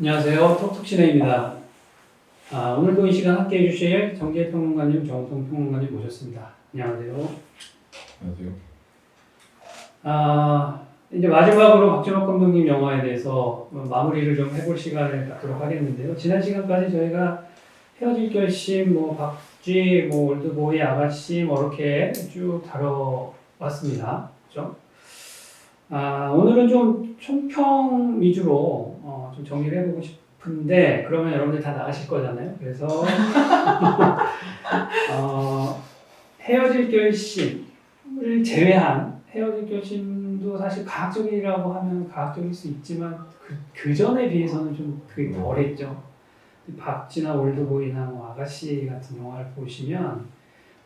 안녕하세요. 톡톡시네입니다. 오늘도 이 시간 함께 해주실 정재희 평론가님, 정우성 평론가님 모셨습니다. 안녕하세요. 안녕하세요. 이제 마지막으로 박준호 감독님 영화에 대해서 마무리를 좀 해볼 시간을 갖도록 하겠는데요. 지난 시간까지 저희가 헤어질 결심, 박쥐, 올드보이, 아가씨, 이렇게 쭉 다뤄왔습니다. 그죠? 오늘은 좀 총평 위주로 좀 정리를 해보고 싶은데, 그러면 여러분들 다 나가실 거잖아요. 그래서 헤어질 결심을 제외한, 헤어질 결심도 사실 과학적이라고 하면 과학적일 수 있지만 그 전에 비해서는 좀 그게 덜했죠. 박쥐나 올드보이나 아가씨 같은 영화를 보시면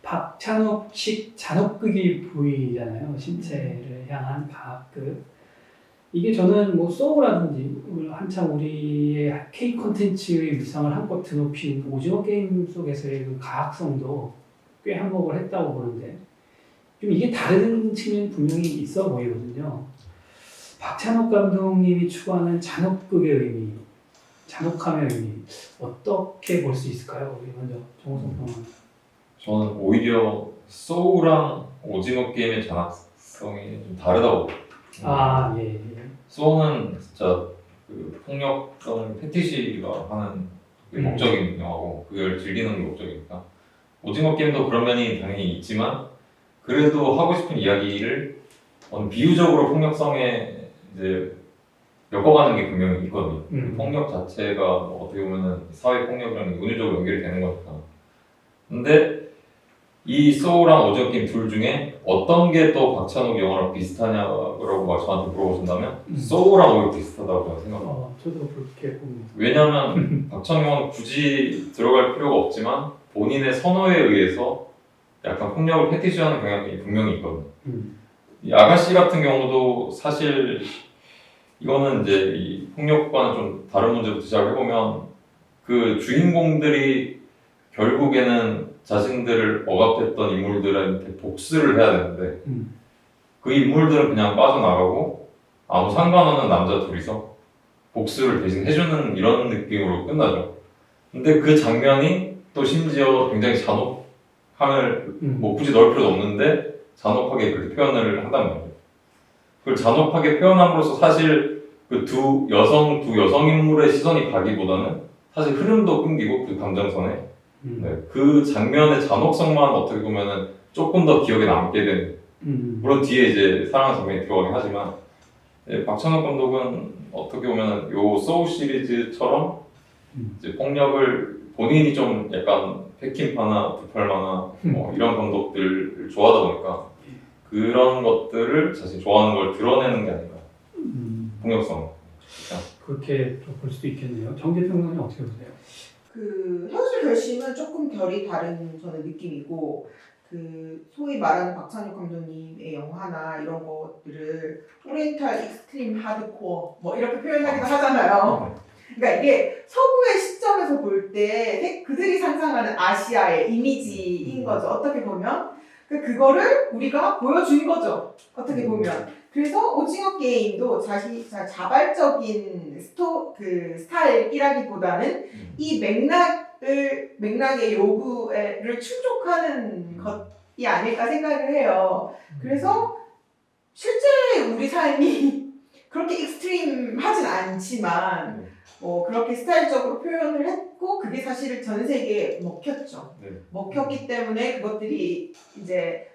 박찬욱식 잔혹극이 보이잖아요. 신체를 향한 과학극. 이게 저는 소우라든지 한참 우리의 K 콘텐츠의 위상을 한껏 드높인 오징어 게임 속에서의 그 과학성도 꽤 한몫을 했다고 보는데, 좀 이게 다른 측면이 분명히 있어 보이거든요. 박찬욱 감독님이 추구하는 잔혹극의 의미, 잔혹함의 의미, 어떻게 볼 수 있을까요? 우리 먼저 정우성 평론. 저는 오히려 소우랑 오징어 게임의 잔악성이 좀 다르다고 봐요. 예. 소우는 진짜 그 폭력성을 패티시가 하는 게 목적인 영화고 그걸 즐기는 게 목적이니까. 오징어 게임도 그런 면이 당연히 있지만 그래도 하고 싶은 이야기를 비유적으로 폭력성에 이제 엮어가는 게 분명히 있거든요. 폭력 자체가 어떻게 보면은 사회 폭력이랑 운유적으로 연결이 되는 거니까. 근데 이 소우랑 오징어 게임 둘 중에 어떤 게 또 박찬욱 영화랑 비슷하냐고 저한테 물어보신다면 소우랑 오히려 비슷하다고 저는 생각합니다. 저도 그렇게 봅니다. 왜냐하면 박찬욱 영화는 굳이 들어갈 필요가 없지만 본인의 선호에 의해서 약간 폭력을 패티시하는 경향이 분명히 있거든요. 이 아가씨 같은 경우도 사실 이거는 이제 이 폭력과는 좀 다른 문제부터 시작해보면 그 주인공들이 결국에는 자신들을 억압했던 인물들한테 복수를 해야 되는데 그 인물들은 그냥 빠져나가고 아무 상관없는 남자 둘이서 복수를 대신 해주는 이런 느낌으로 끝나죠. 근데 그 장면이 또 심지어 굉장히 잔혹함을 굳이 넣을 필요도 없는데 잔혹하게 그렇게 표현을 한단 말이에요. 그걸 잔혹하게 표현함으로써 사실 그 두 여성 인물의 시선이 가기보다는 사실 흐름도 끊기고 그 감정선에 그 장면의 잔혹성만 어떻게 보면은 조금 더 기억에 남게 되는. 물론 뒤에 이제 사랑하는 장면이 들어가긴 하지만 박찬욱 감독은 어떻게 보면은 요 소우 시리즈처럼 이제 폭력을 본인이 좀 약간 패킨파나 부팔마나 이런 감독들을 좋아하다 보니까 그런 것들을 자신이 좋아하는 걸 드러내는 게 아닌가. 폭력성. 그렇게 볼 수도 있겠네요. 정재 평론가님 어떻게 보세요? 그 헤어질 결심은 조금 결이 다른 저는 느낌이고, 그 소위 말하는 박찬욱 감독님의 영화나 이런 것들을 오리엔탈 익스트림 하드코어 이렇게 표현하기도 하잖아요. 그러니까 이게 서구의 시점에서 볼 때 그들이 상상하는 아시아의 이미지인 거죠. 어떻게 보면 그거를 우리가 보여준 거죠. 어떻게 보면. 그래서 오징어 게임도 자발적인 스타일이라기보다는 이 맥락의 요구를 충족하는 것이 아닐까 생각을 해요. 그래서 실제 우리 삶이 그렇게 익스트림하진 않지만 그렇게 스타일적으로 표현을 했고 그게 사실 전 세계에 먹혔죠. 먹혔기 때문에 그것들이 이제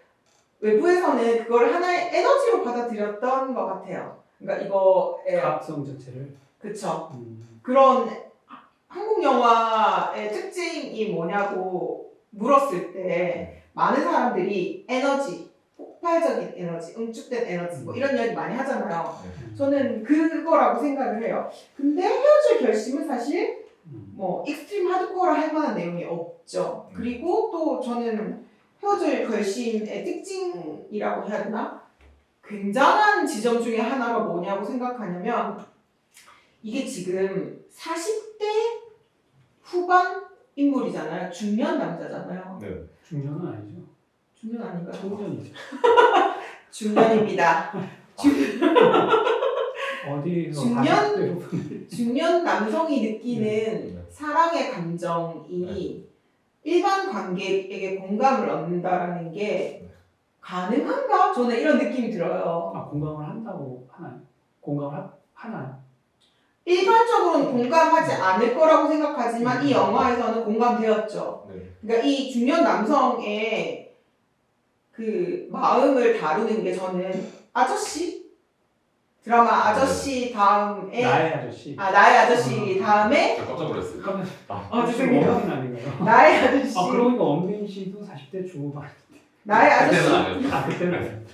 외부에서는 그걸 하나의 에너지로 받아들였던 것 같아요. 그러니까 이거의 과학성 자체를. 그쵸. 그런 한국 영화의 특징이 뭐냐고 물었을 때 많은 사람들이 에너지, 폭발적인 에너지, 응축된 에너지 이런 이야기 많이 하잖아요. 저는 그거라고 생각을 해요. 근데 헤어질 결심은 사실 익스트림 하드코어라 할 만한 내용이 없죠. 그리고 또 저는 헤어질 결심의 특징이라고 해야 되나? 굉장한 지점 중에 하나가 뭐냐고 생각하냐면 이게 지금 40대 후반 인물이잖아요. 중년 남자잖아요. 네. 중년은 아니죠. 중년 아닌가요? 청년이죠. 중년입니다. 어디서 중년? 가족대로 중년 남성이 느끼는 네. 사랑의 감정이 일반 관객에게 공감을 얻는다라는 게 가능한가? 저는 이런 느낌이 들어요. 공감을 한다고 하나요? 공감을 하나요? 일반적으로는 공감하지 않을 거라고 생각하지만 이 영화에서는 공감되었죠. 네. 그러니까 이 중년 남성의 그 마음을 다루는 게 저는 아저씨? 드라마 아저씨 다음에 나의 아저씨. 나의 아저씨 다음에 저 깜짝 놀랐어요. 죄송해요. 원빈 아닌가요? 나의 아저씨 그러니까 원빈 씨도 40대 중후반. 나의 아저씨 그때는 아니었죠. 그때는 네.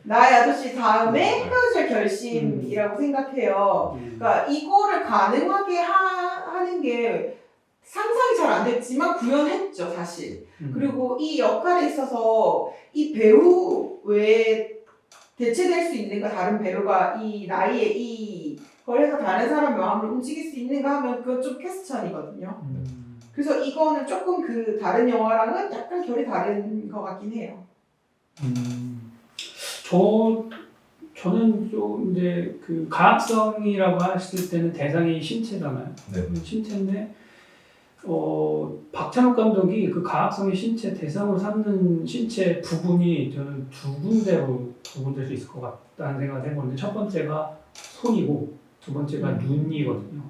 나의 아저씨 다음에 네. 헤어질 결심이라고 생각해요. 그러니까 이거를 가능하게 하는 게 상상이 잘 안 됐지만 구현했죠 사실. 그리고 이 역할에 있어서 이 배우 외에 대체될 수 있는가 다른 배우가 이 나이에 이걸 해서 다른 사람 마음을 움직일 수 있는가 하면 그건 좀 퀘스천이거든요. 그래서 이거는 조금 그 다른 영화랑은 약간 결이 다른 것 같긴 해요. 저는 좀 이제 그 가학성이라고 했을 때는 대상이 신체잖아요. 네. 신체인데 박찬욱 감독이 그 가학성의 신체 대상으로 삼는 신체 부분이 저는 두 군데로 구분될 수 있을 것 같다는 생각을 해보는데 첫 번째가 손이고 두 번째가 눈이거든요.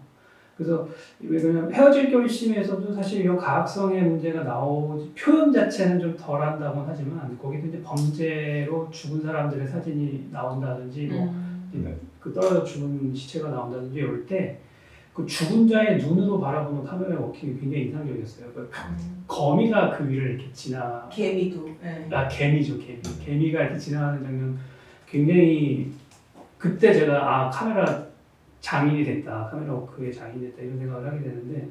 그래서 왜냐면 헤어질 결심에서도 사실 이 가학성의 문제가 나오지 표현 자체는 좀 덜한다고 하지만 거기도 이제 범죄로 죽은 사람들의 사진이 나온다든지 그 떨어져 죽은 시체가 나온다든지 이럴 때 그 죽은 자의 눈으로 바라보는 카메라 워킹이 굉장히 인상적이었어요. 그 거미가 그 위를 이렇게 개미도. 네. 개미죠, 개미가 이렇게 지나가는 장면 굉장히 그때 제가 카메라 장인이 됐다, 카메라 워크의 장인이 됐다 이런 생각을 하게 되는데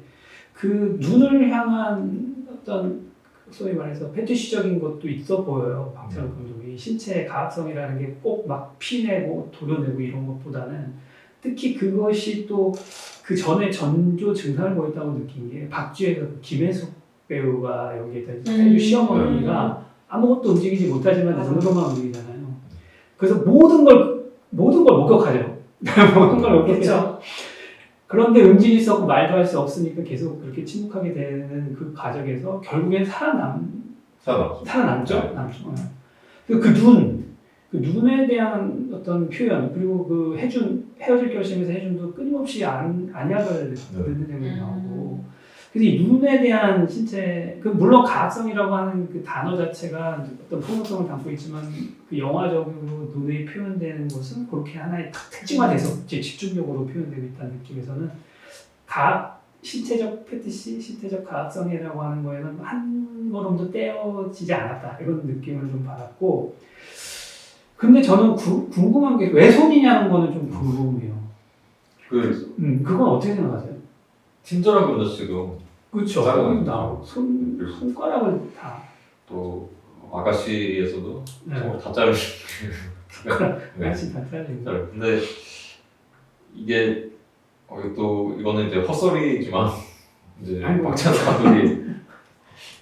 그 눈을 향한 어떤 소위 말해서 패티시적인 것도 있어 보여요. 박찬욱 감독이 신체의 가학성이라는 게 꼭 막 피내고 도려내고 이런 것보다는 특히 그것이 또 그 전에 전조 증상을 보였다고 느낀 게 박쥐에서 김혜숙 배우가 여기에 해주 시어머니가 아무것도 움직이지 못하지만 눈으로만 움직이잖아요. 그래서 모든 걸 목격하죠. 모든 걸 목격해서 그런데 움직일 수 없고 말도 할 수 없으니까 계속 그렇게 침묵하게 되는 그 과정에서 결국엔 살아남죠. 네. 남죠. 그 눈에 대한 어떤 표현 그리고 그 헤어질 결심에서 해준도 끊임없이 안약을 듣는 장면이 나오고 그래서 이 눈에 대한 신체 물론 가학성이라고 하는 그 단어 자체가 어떤 폭력성을 담고 있지만 그 영화적으로 눈에 표현되는 것은 그렇게 하나의 특징화돼서 집중적으로 표현되고 있다는 느낌에서는 신체적 패티시, 신체적 가학성이라고 하는 거에는 한 걸음도 떼어지지 않았다 이런 느낌을 좀 받았고 근데 저는 궁금한 게 왜 손이냐는 거는 좀 궁금해요. 그건 어떻게 생각하세요? 친절한 아저씨도 그렇죠. 손가락을 다. 또 아가씨에서도 네. 정말 다 자르시고. 같이 다 잘리는 거. 근데 이게 또 이거는 이제 헛소리지만 이제 박찬욱 감독이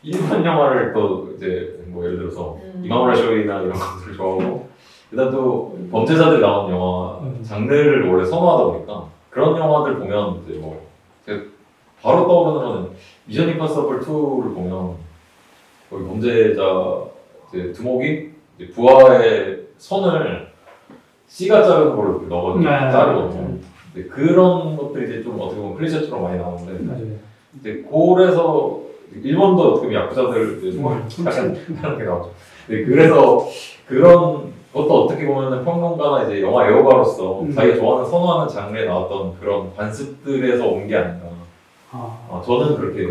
일본 영화를 또 이제 뭐 예를 들어서 이마무라쇼이나 이런 것들을 좋아하고 일단 또 범죄자들이 나오는 영화 장르를 원래 선호하다 보니까 그런 영화들 보면 이제 뭐 바로 떠오르는 거는 미션 임파서블 2를 보면 거기 범죄자 이제 두목이 이제 부하의 손을 C가 자르는 걸로 넣어 자르거든요. 근데 그런 것들이 이제 좀 어떻게 보면 클리셰처럼 많이 나오는데 맞아요. 이제 그래서 일본도 어떻게 보면 야쿠자들 이제 약간 하는 게 나오죠. 네, 그래서 그런 것도 어떻게 보면 평론가나 이제 영화 애호가로서 자기가 좋아하는 선호하는 장르에 나왔던 그런 관습들에서 온 게 아닌가. 저는 그렇게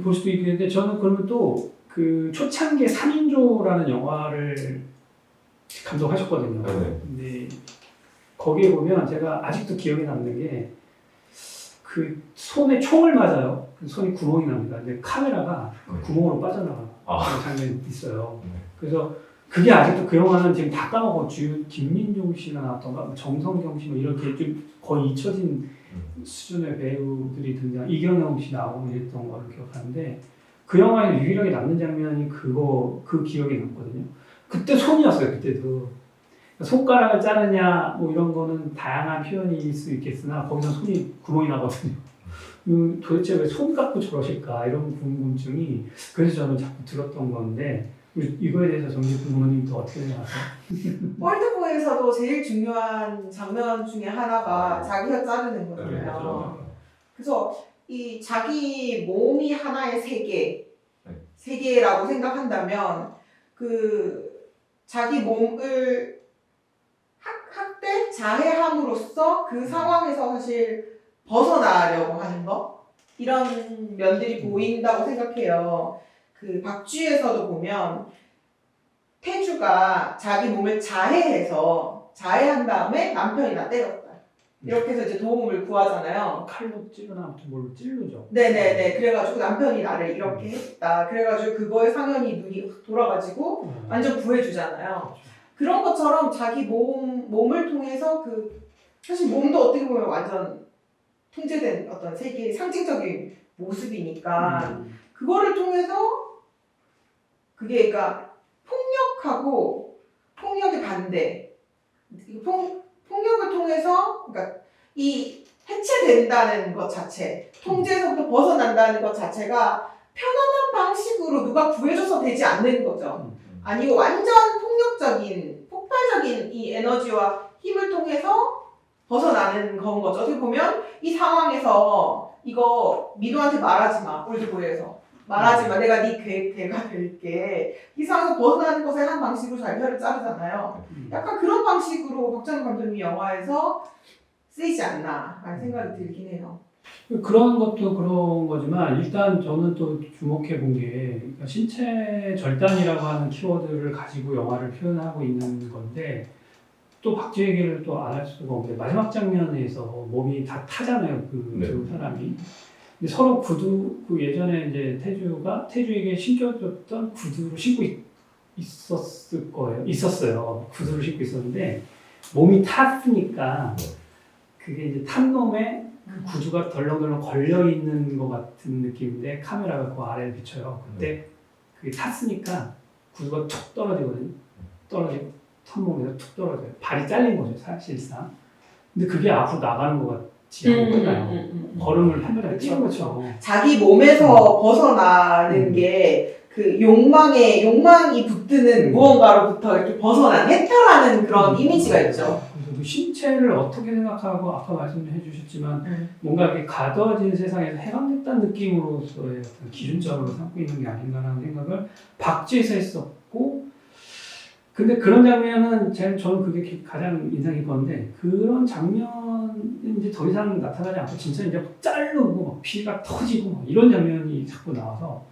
볼 수도 있겠는데 저는 그러면 또 그 초창기에 3인조라는 영화를 감독하셨거든요. 네. 근데 거기에 보면 제가 아직도 기억에 남는 게 그 손에 총을 맞아요. 손이 구멍이 납니다. 근데 카메라가 그 구멍으로 빠져나가는 장면이 있어요. 그래서 그게 아직도 그 영화는 지금 다 까먹고 김민종 씨가 나왔던가 정성경 씨 뭐 이렇게 좀 거의 잊혀진 수준의 배우들이 등장, 이경영 씨 나오고 이랬던 거를 기억하는데 그 영화에 유일하게 남는 장면이 그 기억에 남거든요. 그때 손이었어요. 그때도 손가락을 자르냐 뭐 이런 거는 다양한 표현일 수 있겠으나 거기서 손이 구멍이 나거든요. 도대체 왜 손 갖고 저러실까 이런 궁금증이 그래서 저는 자꾸 들었던 건데 이거에 대해서 정기 부모님도 어떻게 생각하세요? 월드보이에서도 제일 중요한 장면 중에 하나가 자기 혀 자르는 거잖아요. 그래서 이 자기 몸이 하나의 세계라고 생각한다면 그 자기 몸을 학대, 자해함으로써 그 상황에서 사실 벗어나려고 하는 거 이런 면들이 보인다고 생각해요. 그 박쥐에서도 보면 태주가 자기 몸을 자해한 다음에 남편이나 때렸다. 이렇게 해서 이제 도움을 구하잖아요. 칼로 찌르나 아무튼 뭘로 찔르죠. 네네네. 그래가지고 남편이 나를 이렇게 했다. 그래가지고 그거에 상현이 눈이 확 돌아가지고 완전 구해주잖아요. 그런 것처럼 자기 몸을 통해서 사실 몸도 어떻게 보면 완전 통제된 어떤 세계의 상징적인 모습이니까 그거를 통해서 그게 그러니까 폭력하고 폭력의 반대 폭력을 통해서 그러니까 이 해체된다는 것 자체 통제에서부터 벗어난다는 것 자체가 편안한 방식으로 누가 구해줘서 되지 않는 거죠. 아니고 완전 폭력적인 폭발적인 이 에너지와 힘을 통해서 벗어나는 건 거죠. 어떻게 보면 이 상황에서 이거 미도한테 말하지 마. 올드보이에서 말하지 마. 내가 네 개가 될게. 이 상황에서 벗어나는 것의 한 방식으로 잘 혀를 자르잖아요. 약간 그런 방식으로 박찬욱 감독님 영화에서 쓰이지 않나 라는 생각이 들긴 해요. 그런 것도 그런 거지만 일단 저는 또 주목해 본 게 그러니까 신체 절단이라고 하는 키워드를 가지고 영화를 표현하고 있는 건데 또 박쥐 얘기를 또 안 할 수가 없는데 마지막 장면에서 몸이 다 타잖아요. 두 사람이. 근데 서로 구두 예전에 이제 태주에게 신겨줬던 구두를 신고 있었어요. 구두를 신고 있었는데 몸이 탔으니까 그게 이제 탄 놈에 그 구두가 덜렁덜렁 걸려 있는 것 같은 느낌인데 카메라가 그 아래를 비춰요. 그때 그게 탔으니까 구두가 툭 떨어지거든요. 떨어지고 턴 몸에서 툭 떨어져요. 발이 잘린 거죠 사실상. 근데 그게 앞으로 나가는 것 같지 않은 거잖아요. 걸음을 한 발짝 뛰는 거죠. 자기 몸에서 벗어나는 게 그 욕망이 붙드는 무언가로부터 이렇게 벗어난 해탈하는 그런 이미지가 있죠. 그래서 그 신체를 어떻게 생각하고 아까 말씀해 주셨지만 뭔가 이렇게 가둬진 세상에서 해방됐다는 느낌으로서의 어떤 기준점으로 삼고 있는 게 아닌가라는 생각을 박쥐에서 했었고 근데 그런 장면은 저는 그게 가장 인상 깊었는데 그런 장면은 이제 더 이상 나타나지 않고 진짜 이제 자르고 막 피가 터지고 막 이런 장면이 자꾸 나와서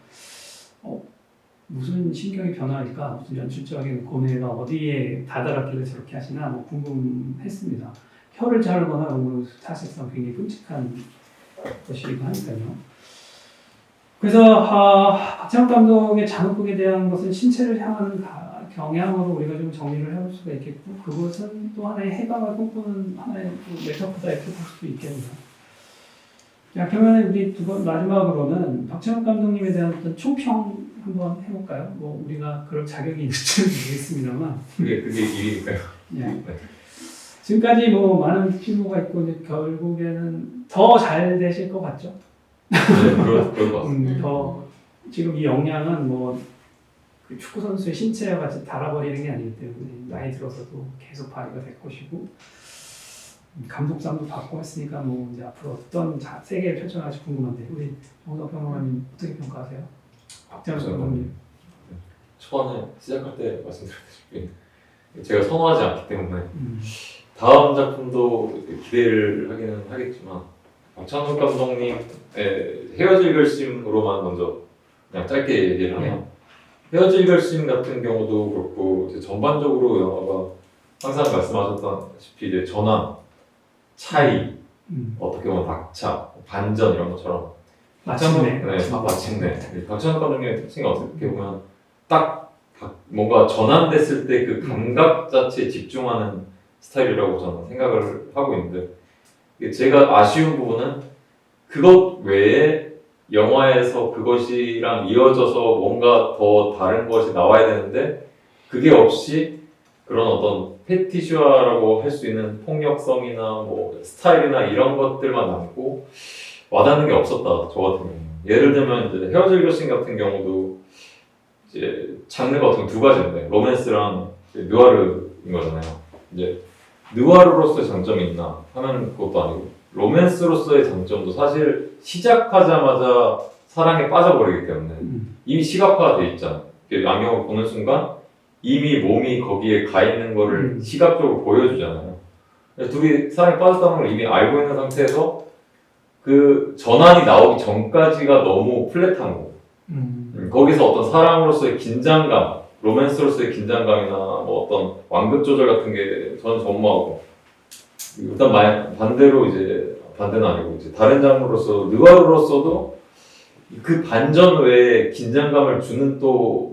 무슨 신경이 변화할까 무슨 연출적인 고뇌가 어디에 다다랐길래 저렇게 하시나 뭐 궁금했습니다. 혀를 자르거나 이런 건 사실상 굉장히 끔찍한 것이기도 하니까요. 그래서 박찬욱 감독의 잔혹극에 대한 것은 신체를 향하는 경향으로 우리가 좀 정리를 해볼 수가 있겠고 그것은 또 하나의 해방을 꿈꾸는 하나의 메타포다 이렇게 볼 수도 있겠네요. 자, 그러면 우리 마지막으로는 박찬욱 감독님에 대한 어떤 총평 한번 해볼까요? 뭐 우리가 그럴 자격이 있을지 모르겠습니다만 그게 일이니까요. 네. 지금까지 뭐 많은 필모가 있고 이제 결국에는 더 잘 되실 것 같죠? 네, 그럴 것 같습니다. 더 지금 이 역량은 뭐 그 축구 선수의 신체와 같이 달아버리는 게 아니기 때문에 나이 들어서도 계속 발휘가 될 것이고 감독상도 받고 했으니까 뭐 이제 앞으로 어떤 세계를 펼쳐나갈지 궁금한데 우리 정석 평론가님 어떻게 평가하세요? 박찬욱 감독님. 초반에 시작할 때 말씀드렸다시피 제가 선호하지 않기 때문에 다음 작품도 기대를 하기는 하겠지만 박찬욱 감독님의 헤어질 결심으로만 먼저 그냥 짧게 얘기를 하면 헤어질 결심 같은 경우도 그렇고 이제 전반적으로 영화가 항상 말씀하셨다시피 이제 전환, 차이, 어떻게 보면 박차, 반전 이런 것처럼 마침내. 박찬욱 감독님의 특징이 어떻게 보면 딱 뭔가 전환됐을 때 그 감각 자체에 집중하는 스타일이라고 저는 생각을 하고 있는데 제가 아쉬운 부분은 그것 외에 영화에서 그것이랑 이어져서 뭔가 더 다른 것이 나와야 되는데 그게 없이 그런 어떤 패티시화라고 할 수 있는 폭력성이나 뭐 스타일이나 이런 것들만 남고 와닿는 게 없었다 저 같은 경우. 예를 들면 이제 헤어질 결심 같은 경우도 이제 장르가 어떻게 두 가지인데 로맨스랑 느와르인 거잖아요. 이제 느와르로서의 장점이 있나 하면 그것도 아니고 로맨스로서의 장점도 사실 시작하자마자 사랑에 빠져버리기 때문에 이미 시각화돼 있잖아. 안경을 보는 순간 이미 몸이 거기에 가 있는 거를 시각적으로 보여주잖아요. 둘이 사랑에 빠졌다는 걸 이미 알고 있는 상태에서 그 전환이 나오기 전까지가 너무 플랫한 거. 거기서 어떤 사랑으로서의 긴장감, 로맨스로서의 긴장감이나 뭐 어떤 완급 조절 같은 게 저는 전무하고 일단 반대로 이제 반대는 아니고 이제 다른 장르로서 느와르로서도 그 반전 외에 긴장감을 주는 또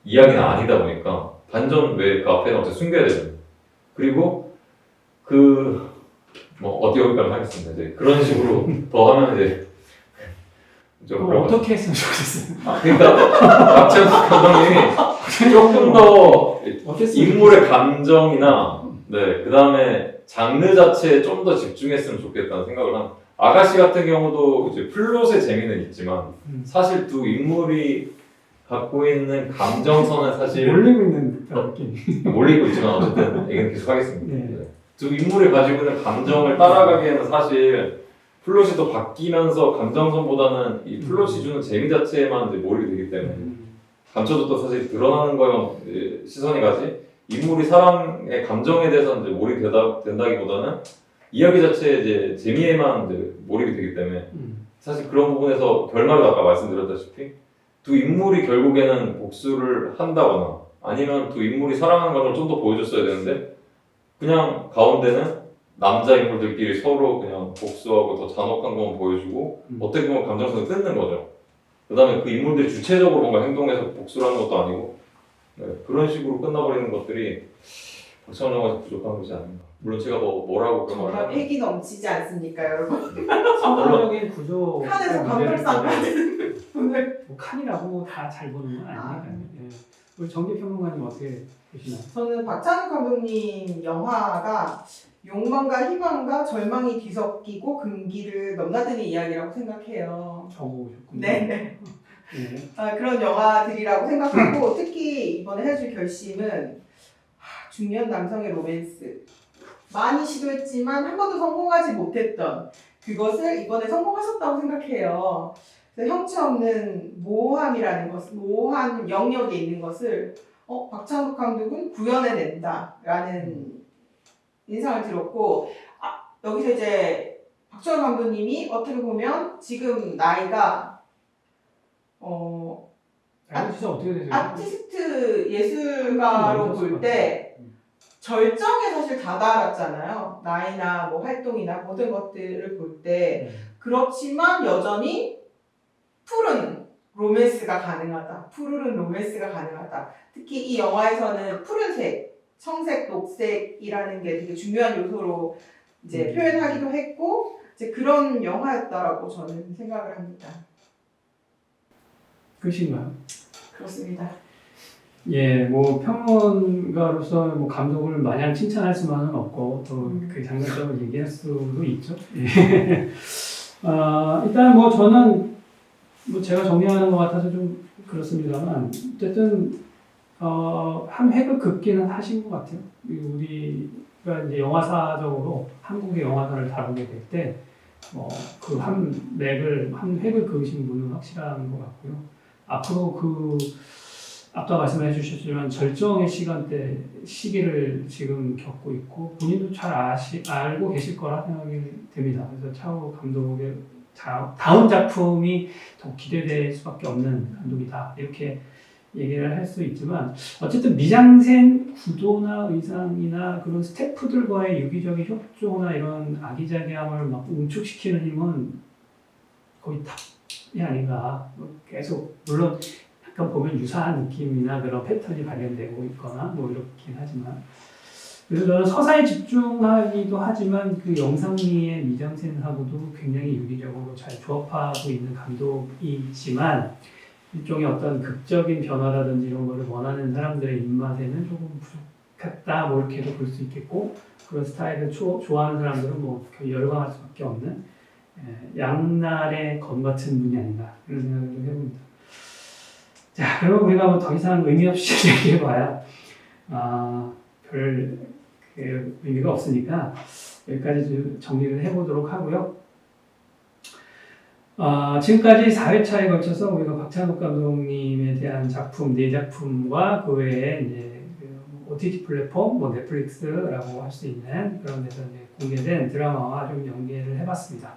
이야기는 아니다 보니까 반전 외에 그 앞에는 어떻게 숨겨야 되잖아요. 그리고 뭐 어디 여기까지 하겠습니다. 이제 그런 식으로 더 하면 이제 좀 어떻게 했으면 좋겠어요. 그러니까 박찬욱 감독님이 조금 더 인물의 감정이나 그 다음에 장르 자체에 좀 더 집중했으면 좋겠다는 생각을 합니다. 아가씨 같은 경우도 이제 플롯의 재미는 있지만 사실 두 인물이 갖고 있는 감정선은 사실 몰리고 있는 듯한 느낌. 몰리고 있지만 어쨌든 얘기는 계속 하겠습니다. 네. 두 인물이 가지고 있는 감정을 따라가기에는 사실 플롯이 또 바뀌면서 감정선보다는 이 플롯이 주는 재미 자체에만 이제 몰입이 되기 때문에 감춰도 사실 드러나는 거에만 시선이 가지 인물이 사람의 감정에 대해서는 이제 몰입이 된다기보다는 이야기 자체의 이제 재미에만 이제 몰입이 되기 때문에 사실 그런 부분에서 결말도 아까 말씀드렸다시피 두 인물이 결국에는 복수를 한다거나 아니면 두 인물이 사랑하는 걸 좀 더 보여줬어야 되는데 그냥 가운데는 남자 인물들끼리 서로 그냥 복수하고 더 잔혹한 것만 보여주고 어떻게 보면 감정선을 끊는 거죠. 그 다음에 그 인물들이 주체적으로 뭔가 행동해서 복수를 하는 것도 아니고 그런 식으로 끝나버리는 것들이 박찬욱 영화에서 부족한 것이 아닌가. 물론 제가 뭐라고 그런 말을 정말 패기 넘치지 않습니까, 여러분? 성공적인 구조. 칸에서 감별상 받은 오늘. 뭐 칸이라고 다 잘 보는 건 아니니까요. 예. 우리 정기평론가님 어떻게 보시나요? 저는 박찬욱 감독님 영화가 욕망과 희망과 절망이 뒤섞이고 금기를 넘나드는 이야기라고 생각해요. 적어오셨군요. 네. 네. 그런 영화들이라고 생각하고 특히 이번에 헤어질 결심은 중년 남성의 로맨스 많이 시도했지만 한 번도 성공하지 못했던 그것을 이번에 성공하셨다고 생각해요. 그래서 형체 없는 모호함이라는 것, 모호한 영역에 있는 것을 박찬욱 감독은 구현해낸다라는 인상을 들었고 여기서 이제 박찬욱 감독님이 어떻게 보면 지금 나이가 진짜 어떻게 되세요? 아티스트 예술가로 볼 때 절정에 사실 다다랐잖아요. 나이나 뭐 활동이나 모든 것들을 볼 때 그렇지만 여전히 푸른 로맨스가 가능하다. 푸르른 로맨스가 가능하다. 특히 이 영화에서는 푸른색, 청색, 녹색이라는 게 되게 중요한 요소로 이제 표현하기도 했고 이제 그런 영화였다라고 저는 생각을 합니다. 끝인가요? 그렇습니다. 예, 뭐 평론가로서 뭐 감독을 마냥 칭찬할 수만은 없고 또 그 장단점을 얘기할 수도 있죠. 예. 일단 뭐 저는 뭐 제가 정리하는 것 같아서 좀 그렇습니다만 어쨌든 한 획을 긋기는 하신 것 같아요. 우리가 이제 영화사적으로 한국의 영화사를 다루게 될 때 그 한 획을 그으신 분은 확실한 것 같고요. 앞으로 아까 말씀해 주셨지만 절정의 시기를 지금 겪고 있고 본인도 잘 알고 계실 거라 생각이 됩니다. 그래서 차후 감독의 다음 작품이 더 기대될 수밖에 없는 감독이다. 이렇게 얘기를 할 수 있지만 어쨌든 미장센 구도나 의상이나 그런 스태프들과의 유기적인 협조나 이런 아기자기함을 막 응축시키는 힘은 거의 탑이 아닌가. 계속 물론 약간 보면 유사한 느낌이나 그런 패턴이 발견되고 있거나 뭐 이렇긴 하지만 그래서 저는 서사에 집중하기도 하지만 그 영상미의 미장센하고도 굉장히 유기적으로 잘 조합하고 있는 감독이지만 일종의 어떤 극적인 변화라든지 이런 거를 원하는 사람들의 입맛에는 조금 같다 뭐 이렇게도 볼 수 있겠고 그런 스타일을 좋아하는 사람들은 뭐 열광할 수밖에 없는 양날의 검 같은 분이 아닌가 이런 생각을 좀 해봅니다. 자, 그리고 우리가 뭐 더 이상 의미 없이 얘기해봐야 별 의미가 없으니까 여기까지 좀 정리를 해보도록 하고요. 지금까지 4회차에 걸쳐서 우리가 박찬욱 감독님에 대한 작품, 4작품과 그 외에 이제 OTT 플랫폼, 뭐 넷플릭스라고 할 수 있는 그런 데서 이제 공개된 드라마와 좀 연계를 해봤습니다.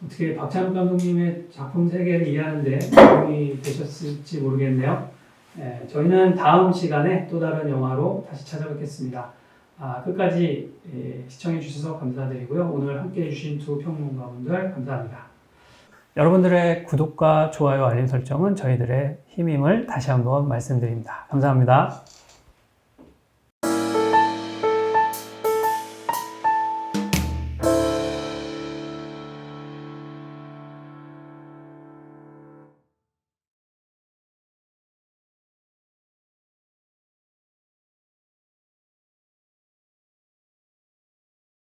어떻게 박찬욱 감독님의 작품 세계를 이해하는데 도움이 되셨을지 모르겠네요. 저희는 다음 시간에 또 다른 영화로 다시 찾아뵙겠습니다. 끝까지 시청해 주셔서 감사드리고요. 오늘 함께 해주신 두 평론가분들 감사합니다. 여러분들의 구독과 좋아요, 알림 설정은 저희들의 힘임을 다시 한번 말씀드립니다. 감사합니다.